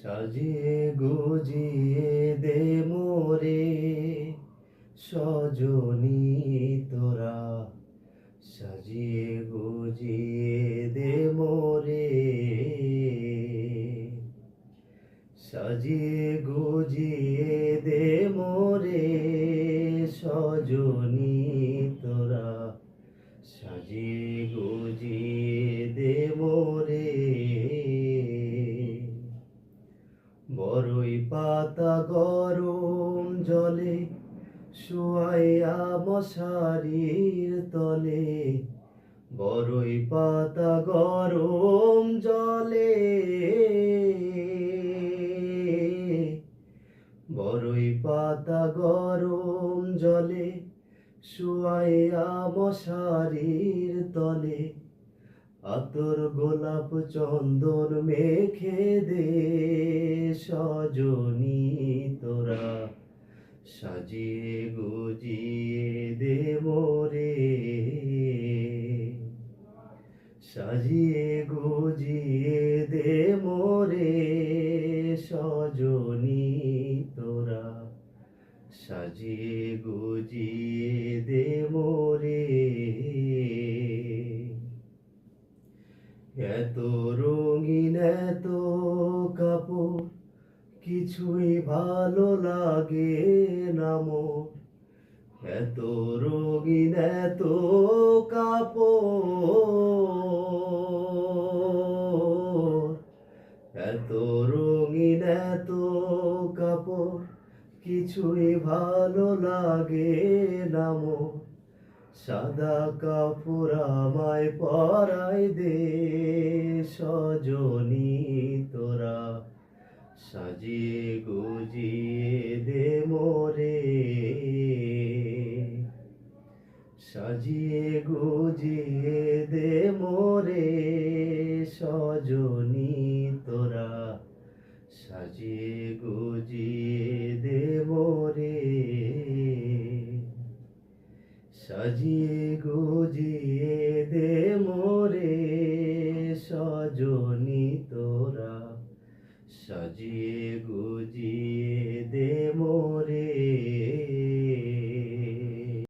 সাজিয়ে গুজিয়ে দে মোরে সজনী তোরা, সাজিয়ে গুজিয়ে দে মোরে, সাজিয়ে গুজিয়ে দে মোরে সজনী তোরা, সাজিয়ে গুজিয়ে দে মোরে। বড়ই পাতা গরম জলে শুয়াইয়া মশারির তলে, বড়ই পাতা গরম জলে, বড়ই পাতা গরম জলে শুয়াইয়া মশারির তলে, আতর গোলাপ চন্দন মেখে দে সজনী তোরা, সাজিয়ে গুজিয়ে দে মোরে, সাজিয়ে গুজিয়ে দে মোরে সজনী তোরা, সাজিয়ে গুজিয়ে দে মোরে। এত রঙিন এত কাপড় কিছুই ভালো লাগে না মোর, এত রঙিন এত কাপড়, এত রঙিন এত কাপড় কিছুই ভালো লাগে না মোর, সাদা কাপড় আমায় পরাই দে সজনী তোরা, সাজিয়ে গুজিয়ে দে মোরে, সাজিয়ে গুজিয়ে দে মোরে সজনী তোরা, সাজিয়ে গুজিয়ে দে মোরে, সাজিয়ে গুজিয়ে দে মোরে সজনী তোরা, সাজিয়ে গুজিয়ে দে মোরে।